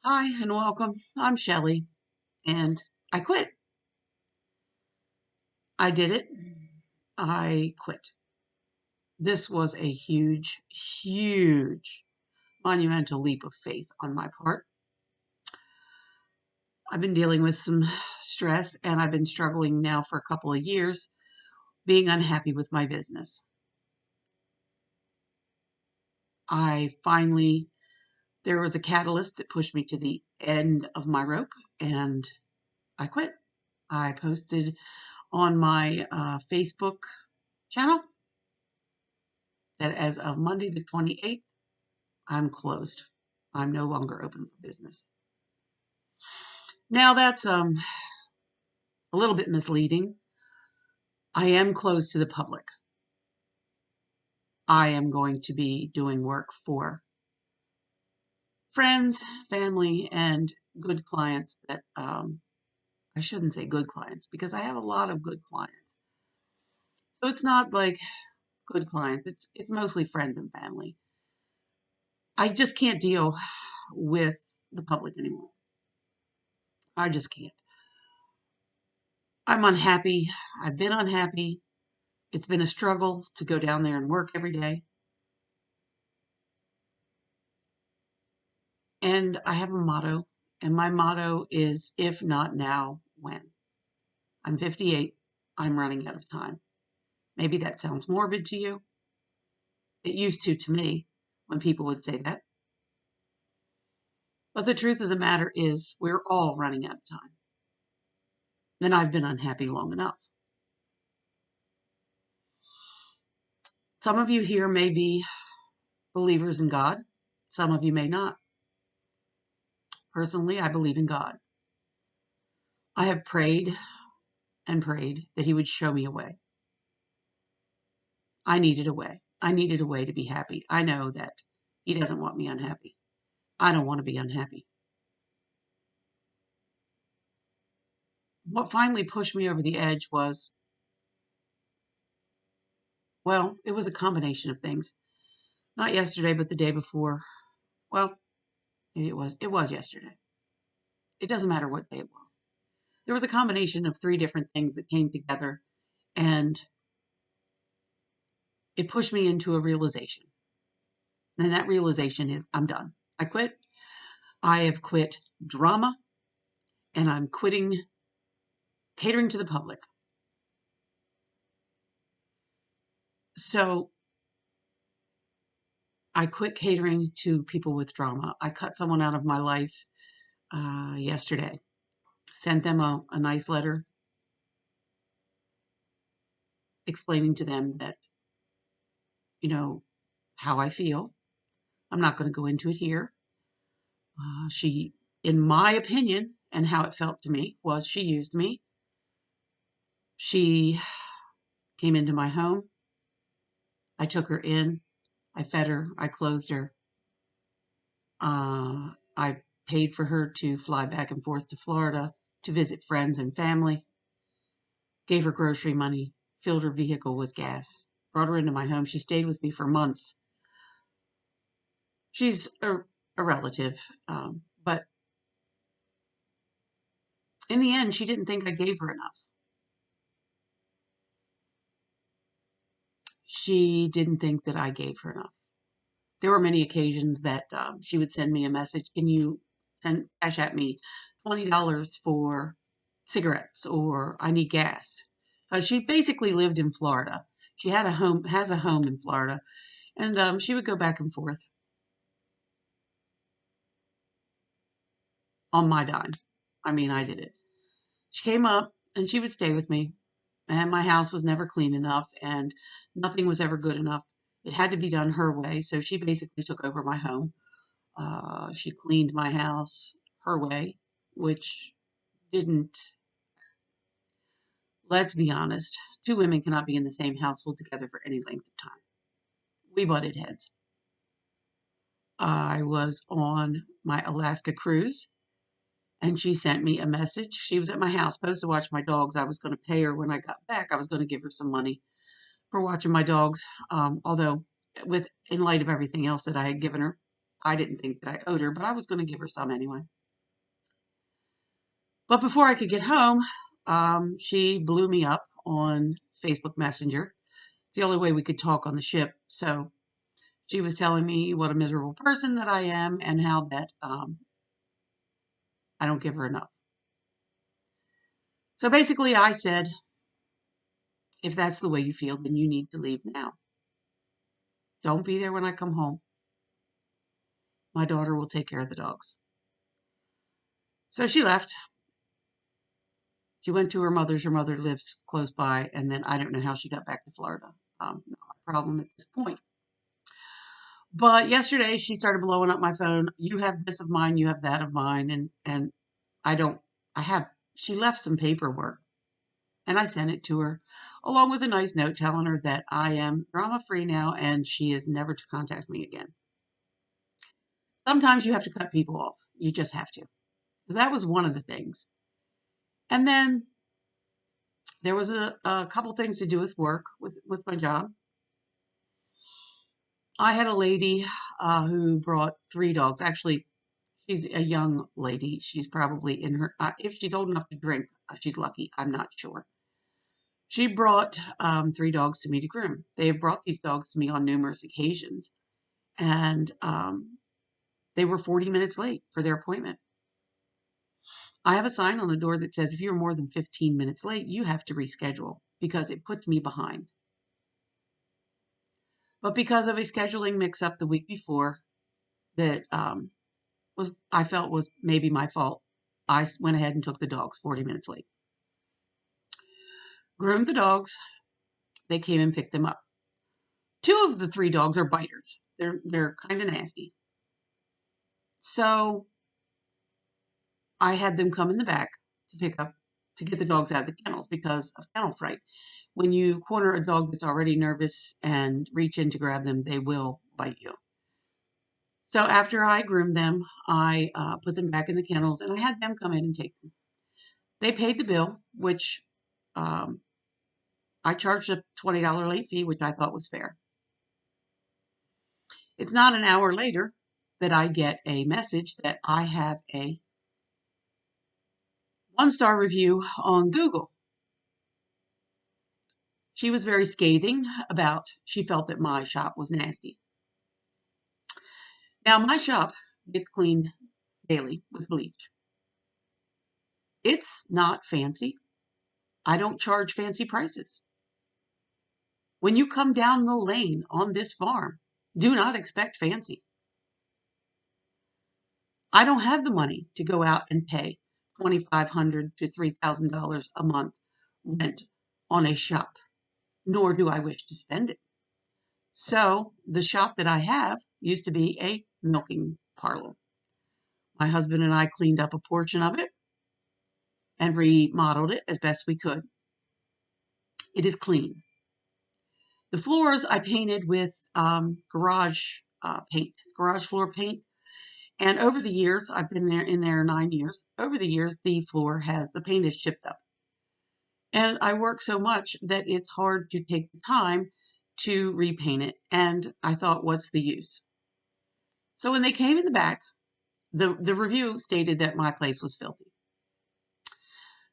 Hi and welcome. I'm Shelley and I quit. I did it. I quit. This was a huge, huge, monumental leap of faith on my part. I've been dealing with some stress and I've been struggling now for a couple of years being unhappy with my business. There was a catalyst that pushed me to the end of my rope and I quit. I posted on my Facebook channel that as of Monday the 28th, I'm closed. I'm no longer open for business. Now that's a little bit misleading. I am closed to the public. I am going to be doing work for friends, family, and good clients that I shouldn't say good clients because I have a lot of good clients. So it's not like good clients. It's mostly friends and family. I just can't deal with the public anymore. I just can't. I'm unhappy. I've been unhappy. It's been a struggle to go down there and work every day. And I have a motto, and my motto is if not now, when? I'm 58. I'm running out of time. Maybe that sounds morbid to you. It used to me when people would say that. But the truth of the matter is we're all running out of time. And I've been unhappy long enough. Some of you here may be believers in God. Some of you may not. Personally, I believe in God. I have prayed and prayed that He would show me a way. I needed a way. I needed a way to be happy. I know that He doesn't want me unhappy. I don't want to be unhappy. What finally pushed me over the edge was, well, it was a combination of things. Not yesterday, but the day before. Well, maybe it was yesterday. It doesn't matter what day it was. There was a combination of three different things that came together and it pushed me into a realization. And that realization is I'm done. I quit. I have quit drama and I'm quitting catering to the public. So I quit catering to people with drama. I cut someone out of my life yesterday. Sent them a nice letter explaining to them that, you know, how I feel. I'm not going to go into it here. She, in my opinion, and how it felt to me, was she used me. She came into my home. I took her in. I fed her. I clothed her. I paid for her to fly back and forth to Florida to visit friends and family. Gave her grocery money. Filled her vehicle with gas. Brought her into my home. She stayed with me for months. She's a relative, but in the end, she didn't think I gave her enough. She didn't think that I gave her enough. There were many occasions that she would send me a message. Can you send cash at me $20 for cigarettes or I need gas? She basically lived in Florida. She had a home, has a home in Florida, and she would go back and forth on my dime. I mean, I did it. She came up and she would stay with me, and my house was never clean enough, and nothing was ever good enough. It had to be done her way, so she basically took over my home. She cleaned my house her way, which didn't, let's be honest, two women cannot be in the same household together for any length of time. We butted heads. I was on my Alaska cruise and she sent me a message. She was at my house, supposed to watch my dogs. I was going to pay her when I got back. I was going to give her some money for watching my dogs. Although, in light of everything else that I had given her, I didn't think that I owed her, but I was going to give her some anyway. But before I could get home, she blew me up on Facebook Messenger. It's the only way we could talk on the ship. So she was telling me what a miserable person that I am and how that I don't give her enough. So basically, I said, if that's the way you feel, then you need to leave now. Don't be there when I come home. My daughter will take care of the dogs. So she left. She went to her mother's. Her mother lives close by, and then I don't know how she got back to Florida. Not a problem at this point. But yesterday she started blowing up my phone. You have this of mine, you have that of mine, and I don't. I have. She left some paperwork, and I sent it to her, along with a nice note telling her that I am drama free now, and she is never to contact me again. Sometimes you have to cut people off. You just have to. That was one of the things. And then there was a couple things to do with work, with my job. I had a lady who brought 3 dogs. Actually, she's a young lady. She's probably in her, if she's old enough to drink, she's lucky. I'm not sure. She brought 3 dogs to me to groom. They have brought these dogs to me on numerous occasions, and they were 40 minutes late for their appointment. I have a sign on the door that says if you're more than 15 minutes late, you have to reschedule because it puts me behind. But because of a scheduling mix-up the week before that I felt was maybe my fault, I went ahead and took the dogs 40 minutes late. Groomed the dogs. They came and picked them up. 2 of the 3 dogs are biters. They're kind of nasty. So I had them come in the back to get the dogs out of the kennels because of kennel fright. When you corner a dog that's already nervous and reach in to grab them, they will bite you. So after I groomed them, I put them back in the kennels and I had them come in and take them. They paid the bill, which I charged a $20 late fee, which I thought was fair. It's not an hour later that I get a message that I have a 1-star review on Google. She was very scathing about, she felt that my shop was nasty. Now, my shop gets cleaned daily with bleach. It's not fancy. I don't charge fancy prices. When you come down the lane on this farm, do not expect fancy. I don't have the money to go out and pay $2,500 to $3,000 a month rent on a shop, nor do I wish to spend it. So the shop that I have used to be a milking parlor. My husband and I cleaned up a portion of it and remodeled it as best we could. It is clean. The floors I painted with garage floor paint. And over the years, I've been in there 9 years. Over the years, the paint is chipped up. And I work so much that it's hard to take the time to repaint it. And I thought, what's the use? So when they came in the back, the review stated that my place was filthy.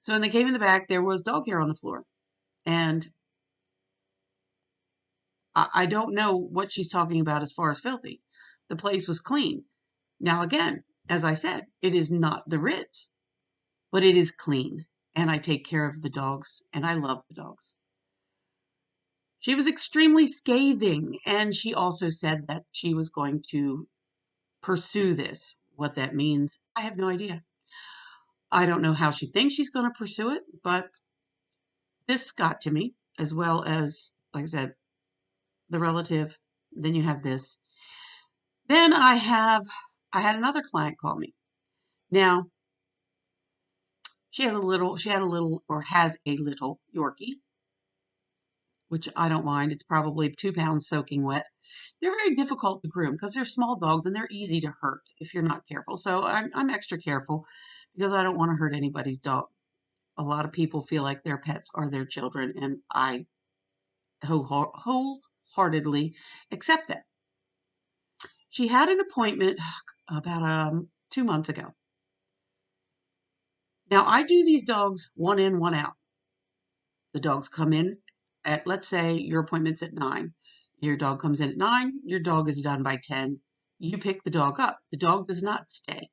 So when they came in the back, there was dog hair on the floor. And I don't know what she's talking about as far as filthy. The place was clean. Now, again, as I said, it is not the Ritz, but it is clean. And I take care of the dogs, and I love the dogs. She was extremely scathing, and she also said that she was going to pursue this. What that means, I have no idea. I don't know how she thinks she's going to pursue it, but this got to me, as well as, like I said, the relative. Then you have this. Then I had another client call me. Now, she has a little Yorkie, which I don't mind. It's probably 2 pounds soaking wet. They're very difficult to groom because they're small dogs and they're easy to hurt if you're not careful. So I'm extra careful because I don't want to hurt anybody's dog. A lot of people feel like their pets are their children, and I wholeheartedly accept that. She had an appointment about 2 months ago. Now, I do these dogs one in, one out. The dogs come in at, let's say, your appointment's at 9. Your dog comes in at 9. Your dog is done by 10. You pick the dog up. The dog does not stay.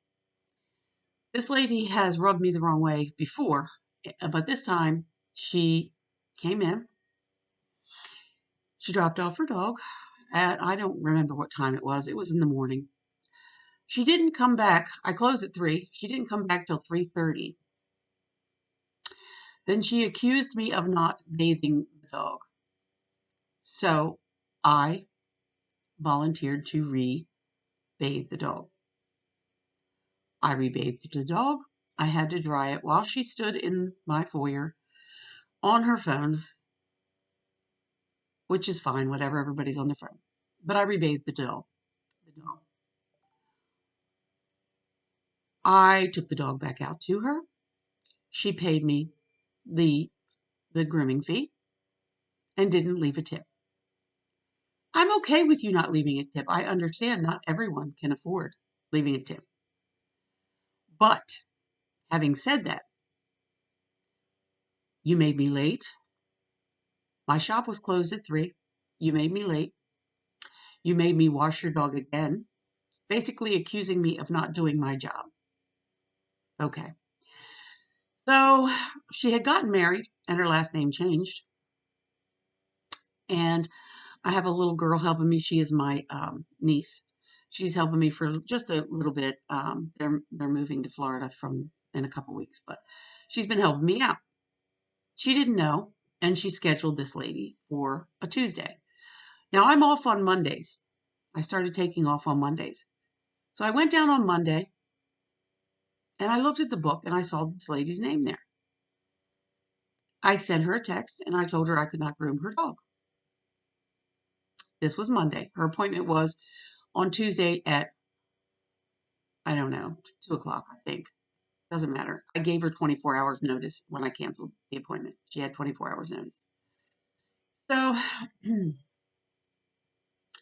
This lady has rubbed me the wrong way before, but this time she came in. She dropped off her dog at, I don't remember what time it was. It was in the morning. She didn't come back. I close at 3. She didn't come back till 3:30. Then she accused me of not bathing the dog. So I volunteered to re-bathe the dog. I rebathed the dog. I had to dry it while she stood in my foyer on her phone, which is fine, whatever, everybody's on their phone. But I rebathed the dog. I took the dog back out to her. She paid me the grooming fee and didn't leave a tip. I'm okay with you not leaving a tip. I understand not everyone can afford leaving a tip. But having said that, you made me late. My shop was closed at 3. You made me late. You made me wash your dog again, basically accusing me of not doing my job. Okay. So she had gotten married and her last name changed. And I have a little girl helping me. She is my niece. She's helping me for just a little bit. They're moving to Florida in a couple weeks, but she's been helping me out. She didn't know, and she scheduled this lady for a Tuesday. Now I'm off on Mondays. I started taking off on Mondays. So I went down on Monday and I looked at the book and I saw this lady's name there. I sent her a text and I told her I could not groom her dog. This was Monday. Her appointment was on Tuesday at, I don't know, 2 o'clock, I think. Doesn't matter. I gave her 24 hours notice when I canceled the appointment. She had 24 hours notice. So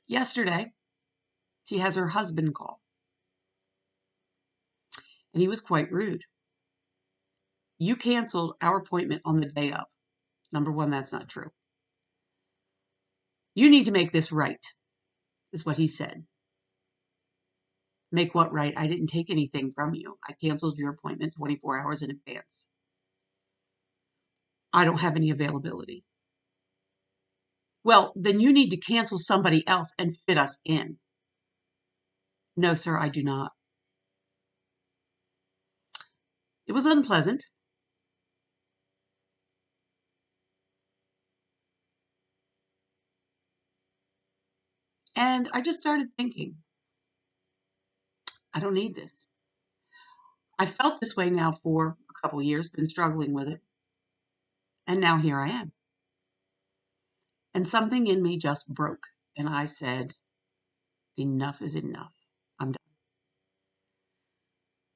yesterday, she has her husband call. And he was quite rude. You canceled our appointment on the day of. Number one, that's not true. You need to make this right, is what he said. Make what right? I didn't take anything from you. I canceled your appointment 24 hours in advance. I don't have any availability. Well, then you need to cancel somebody else and fit us in. No, sir, I do not. It was unpleasant. And I just started thinking, I don't need this. I felt this way now for a couple of years, been struggling with it. And now here I am. And something in me just broke. And I said, enough is enough. I'm done.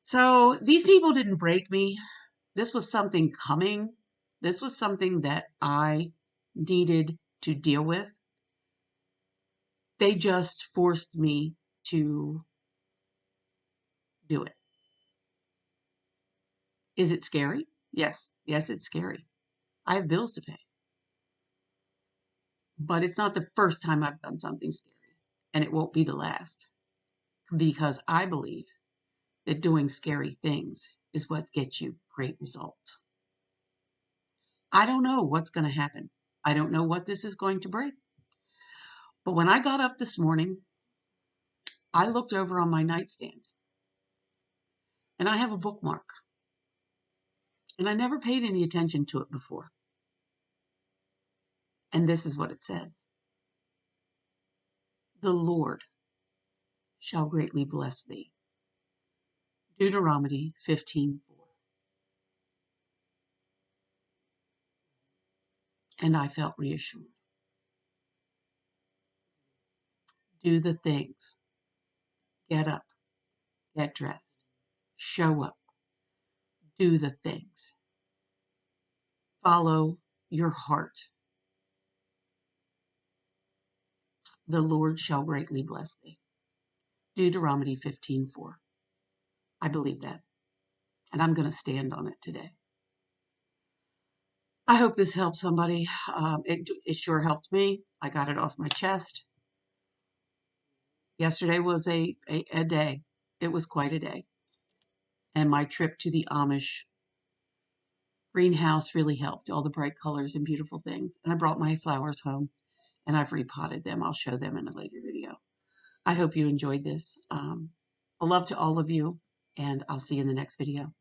So these people didn't break me. This was something coming. This was something that I needed to deal with. They just forced me to do it. Is it scary? Yes. Yes, it's scary. I have bills to pay. But it's not the first time I've done something scary. And it won't be the last. Because I believe that doing scary things is what gets you great results. I don't know what's going to happen. I don't know what this is going to bring. But when I got up this morning, I looked over on my nightstand and I have a bookmark. And I never paid any attention to it before. And this is what it says. The Lord shall greatly bless thee. Deuteronomy 15:4. And I felt reassured. Do the things. Get up. Get dressed. Show up. Do the things. Follow your heart. The Lord shall greatly bless thee. Deuteronomy 15:4. I believe that, and I'm going to stand on it today. I hope this helps somebody. It sure helped me. I got it off my chest. Yesterday was a day. It was quite a day. And my trip to the Amish greenhouse really helped. All the bright colors and beautiful things. And I brought my flowers home and I've repotted them. I'll show them in a later video. I hope you enjoyed this. A love to all of you, and I'll see you in the next video.